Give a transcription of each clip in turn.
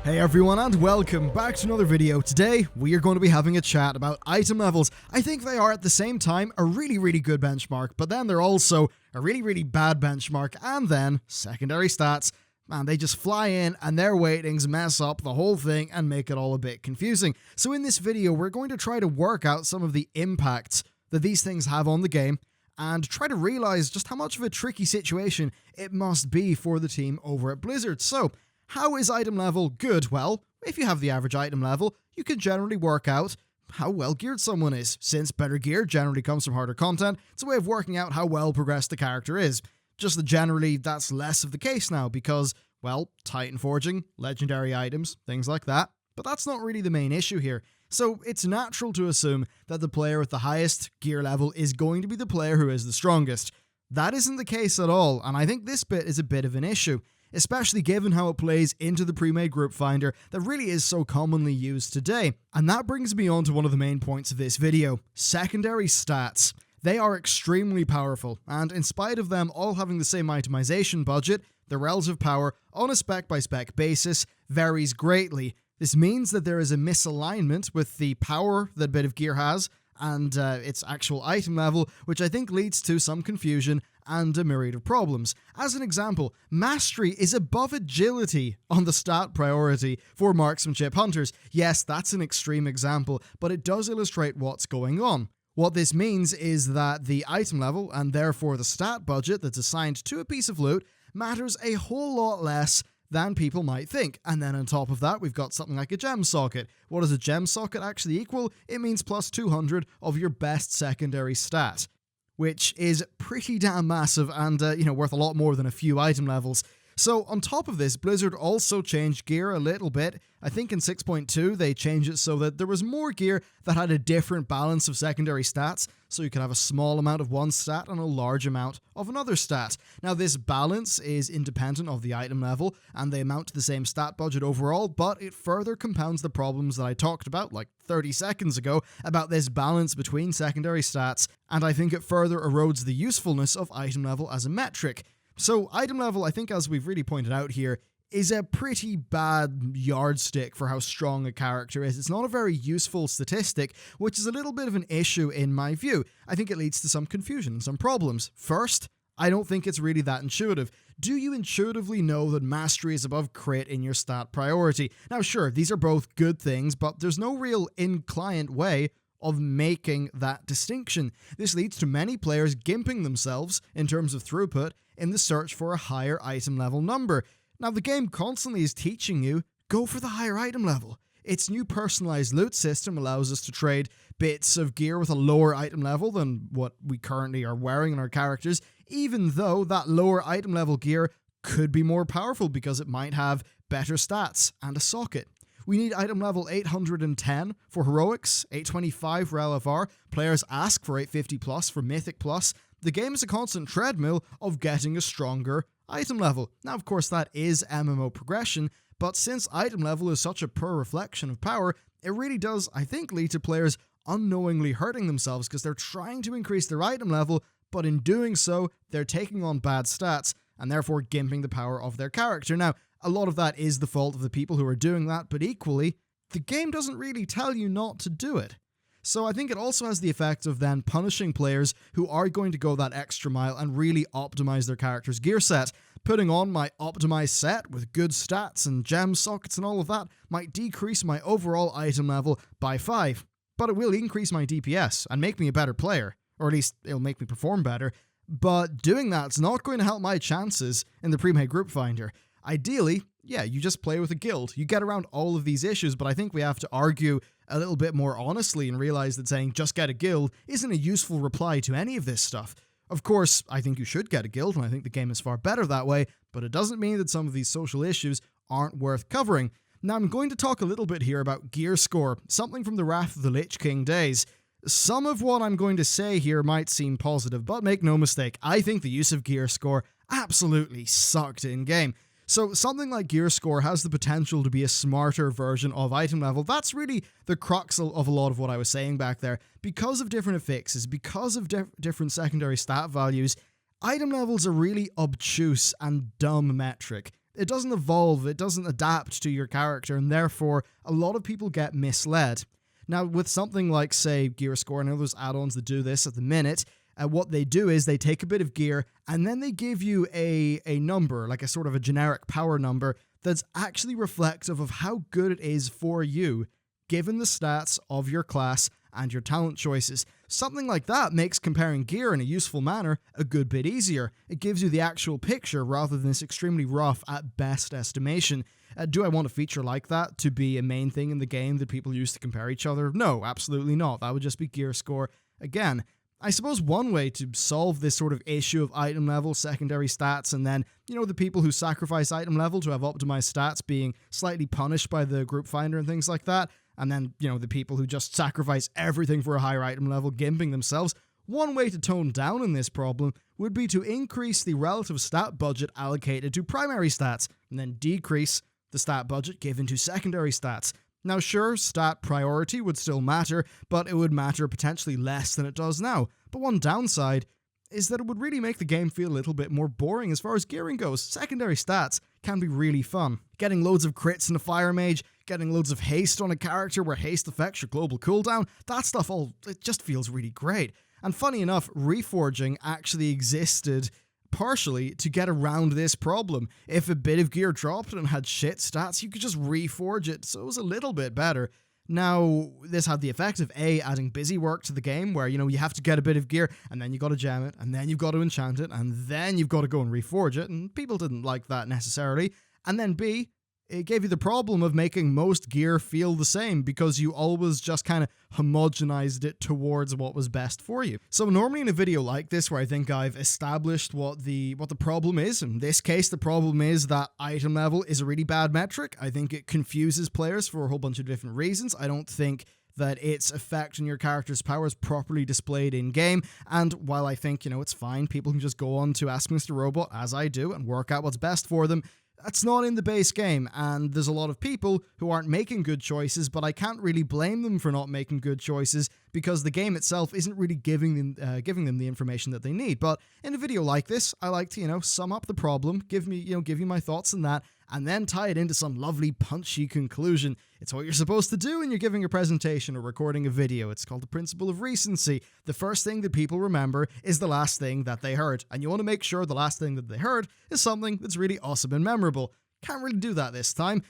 Hey everyone, and welcome back to another video. Today we are going to be having a chat about item levels. I think they are at the same time a really good benchmark, but then they're also a really bad benchmark, and then secondary stats. Man, they just fly in and their weightings mess up the whole thing and make it all a bit confusing. So in this video we're going to try to work out some of the impacts that these things have on the game and try to realize just how much of a tricky situation it must be for the team over at Blizzard. So, how is item level good? Well, if you have the average item level, you can generally work out how well geared someone is. Since better gear generally comes from harder content, it's a way of working out how well progressed the character is. Just that generally that's less of the case now because, well, Titan forging, legendary items, things like that. But that's not really the main issue here. So it's natural to assume that the player with the highest gear level is going to be the player who is the strongest. That isn't the case at all, and I think this bit is a bit of an issue, especially given how it plays into the pre-made group finder that really is so commonly used today. And that brings me on to one of the main points of this video: secondary stats. They are extremely powerful, and in spite of them all having the same itemization budget, the relative power on a spec-by-spec basis varies greatly. This means that there is a misalignment with the power that a bit of gear has and its actual item level, which I think leads to some confusion and a myriad of problems. As an example, mastery is above agility on the stat priority for marksmanship hunters. Yes, that's an extreme example, but it does illustrate what's going on. What this means is that the item level, and therefore the stat budget that's assigned to a piece of loot, matters a whole lot less than people might think. And then on top of that, we've got something like a gem socket. What does a gem socket actually equal? It means plus 200 of your best secondary stat, which is pretty damn massive and, worth a lot more than a few item levels. So on top of this, Blizzard also changed gear a little bit. I think in 6.2 they changed it so that there was more gear that had a different balance of secondary stats, so you could have a small amount of one stat and a large amount of another stat. Now this balance is independent of the item level, and they amount to the same stat budget overall, but it further compounds the problems that I talked about like 30 seconds ago about this balance between secondary stats, and I think it further erodes the usefulness of item level as a metric. So item level, I think as we've really pointed out here, is a pretty bad yardstick for how strong a character is. It's not a very useful statistic, which is a little bit of an issue in my view. I think it leads to some confusion and some problems. First, I don't think it's really that intuitive. Do you intuitively know that mastery is above crit in your stat priority? Now sure, these are both good things, but there's no real in-client way of making that distinction. This leads to many players gimping themselves in terms of throughput in the search for a higher item level number. Now the game constantly is teaching you, go for the higher item level. Its new personalized loot system allows us to trade bits of gear with a lower item level than what we currently are wearing in our characters, even though that lower item level gear could be more powerful because it might have better stats and a socket. We need item level 810 for heroics, 825 for LFR, players ask for 850 plus for mythic plus. The game is a constant treadmill of getting a stronger item level. Now of course that is MMO progression, but since item level is such a poor reflection of power, it really does, I think, lead to players unknowingly hurting themselves because they're trying to increase their item level, but in doing so, they're taking on bad stats and therefore gimping the power of their character. Now, a lot of that is the fault of the people who are doing that, but equally, the game doesn't really tell you not to do it. So I think it also has the effect of then punishing players who are going to go that extra mile and really optimize their character's gear set. Putting on my optimized set with good stats and gem sockets and all of that might decrease my overall item level by 5, but it will increase my DPS and make me a better player, or at least it'll make me perform better. But doing that's not going to help my chances in the pre-made group finder. Ideally, yeah, you just play with a guild. You get around all of these issues, but I think we have to argue a little bit more honestly and realize that saying just get a guild isn't a useful reply to any of this stuff. Of course, I think you should get a guild, and I think the game is far better that way, but it doesn't mean that some of these social issues aren't worth covering. Now, I'm going to talk a little bit here about gear score, something from the Wrath of the Lich King days. Some of what I'm going to say here might seem positive, but make no mistake, I think the use of gear score absolutely sucked in-game. So something like gear score has the potential to be a smarter version of item level. That's really the crux of a lot of what I was saying back there. Because of different affixes, because of different secondary stat values, item level's a really obtuse and dumb metric. it doesn't evolve, it doesn't adapt to your character, and therefore a lot of people get misled. Now, with something like, say, Gear Score, and there's add-ons that do this at the minute, what they do is they take a bit of gear and then they give you a number, like a sort of a generic power number, that's actually reflective of how good it is for you, given the stats of your class and your talent choices. Something like that makes comparing gear in a useful manner a good bit easier. It gives you the actual picture rather than this extremely rough at best estimation. Do I want a feature like that to be a main thing in the game that people use to compare each other? No, absolutely not. That would just be Gear Score again. I suppose one way to solve this sort of issue of item level, secondary stats, and then, the people who sacrifice item level to have optimized stats being slightly punished by the group finder and things like that, and then, the people who just sacrifice everything for a higher item level, gimping themselves. One way to tone down on this problem would be to increase the relative stat budget allocated to primary stats, and then decrease the stat budget given to secondary stats. Now sure, stat priority would still matter, but it would matter potentially less than it does now. But one downside is that it would really make the game feel a little bit more boring as far as gearing goes. Secondary stats can be really fun. Getting loads of crits in a fire mage, getting loads of haste on a character where haste affects your global cooldown, that stuff it just feels really great. And funny enough, reforging actually existed partially to get around this problem. If a bit of gear dropped and had shit stats, you could just reforge it, so it was a little bit better. Now, this had the effect of adding busy work to the game, where, you have to get a bit of gear, and then you got to gem it, and then you've got to enchant it, and then you've got to go and reforge it, and people didn't like that necessarily. And then B, it gave you the problem of making most gear feel the same, because you always just kind of homogenized it towards what was best for you. So normally in a video like this, where I think I've established what the problem is, in this case the problem is that item level is a really bad metric. I think it confuses players for a whole bunch of different reasons. I don't think that its effect on your character's power is properly displayed in game, and while I think, it's fine, people can just go on to Ask Mr. Robot, as I do, and work out what's best for them, that's not in the base game, and there's a lot of people who aren't making good choices, but I can't really blame them for not making good choices because the game itself isn't really giving them the information that they need. But in a video like this, I like to, sum up the problem, give you my thoughts on that, and then tie it into some lovely punchy conclusion. It's what you're supposed to do when you're giving a presentation or recording a video. It's called the Principle of Recency. The first thing that people remember is the last thing that they heard, and you want to make sure the last thing that they heard is something that's really awesome and memorable. Can't really do that this time.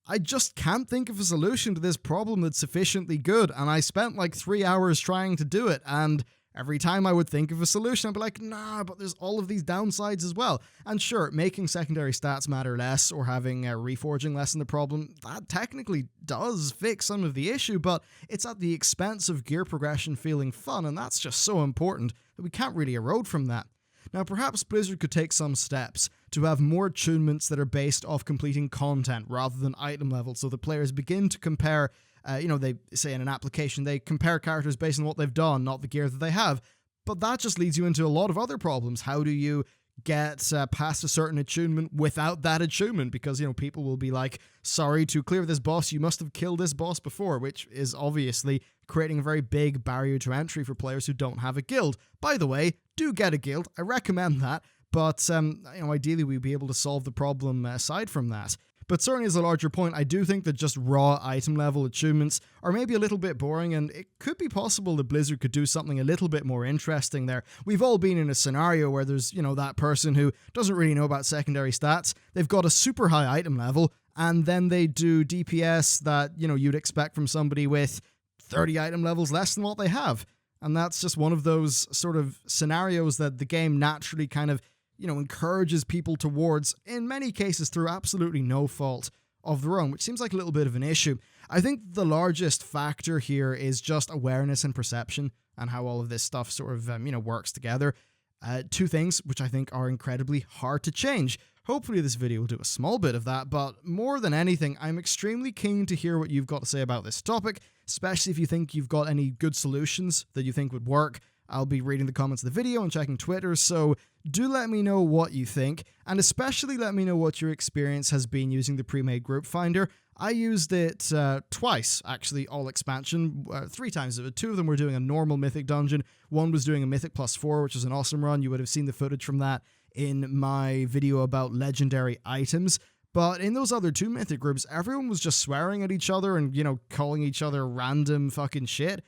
I just can't think of a solution to this problem that's sufficiently good, and I spent like 3 hours trying to do it, and every time I would think of a solution, I'd be like, nah, but there's all of these downsides as well. And sure, making secondary stats matter less or having reforging lessen the problem, that technically does fix some of the issue, but it's at the expense of gear progression feeling fun, and that's just so important that we can't really erode from that. Now, perhaps Blizzard could take some steps to have more attunements that are based off completing content rather than item level, so the players begin to compare. They say in an application, they compare characters based on what they've done, not the gear that they have. But that just leads you into a lot of other problems. How do you get past a certain attunement without that attunement? Because, people will be like, sorry, to clear this boss, you must have killed this boss before, which is obviously creating a very big barrier to entry for players who don't have a guild. By the way, do get a guild. I recommend that. But, ideally we'd be able to solve the problem aside from that. But certainly as a larger point, I do think that just raw item level attunements are maybe a little bit boring, and it could be possible that Blizzard could do something a little bit more interesting there. We've all been in a scenario where there's, that person who doesn't really know about secondary stats. They've got a super high item level, and then they do DPS that, you'd expect from somebody with 30 item levels less than what they have. And that's just one of those sort of scenarios that the game naturally kind of encourages people towards, in many cases through absolutely no fault of their own, which seems like a little bit of an issue. I think the largest factor here is just awareness and perception and how all of this stuff sort of, works together. Two things which I think are incredibly hard to change. Hopefully this video will do a small bit of that, but more than anything, I'm extremely keen to hear what you've got to say about this topic, especially if you think you've got any good solutions that you think would work. I'll be reading the comments of the video and checking Twitter, so do let me know what you think, and especially let me know what your experience has been using the pre-made group finder. I used it twice, actually, all expansion, 3 times. 2 of them were doing a normal Mythic dungeon, 1 was doing a Mythic +4, which was an awesome run. You would have seen the footage from that in my video about legendary items. But in those other two mythic groups, everyone was just swearing at each other and, calling each other random fucking shit,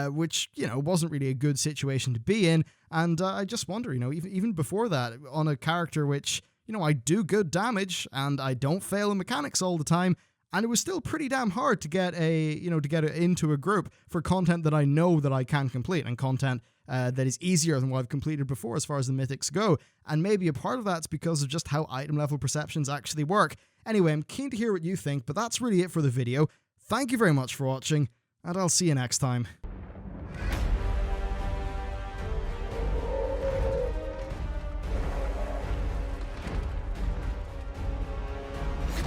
which, wasn't really a good situation to be in. And I just wonder, even before that, on a character which, I do good damage and I don't fail in mechanics all the time, and it was still pretty damn hard to get into a group for content that I know that I can complete, and content that is easier than what I've completed before as far as the mythics go. And maybe a part of that's because of just how item level perceptions actually work. Anyway, I'm keen to hear what you think, but that's really it for the video. Thank you very much for watching, and I'll see you next time.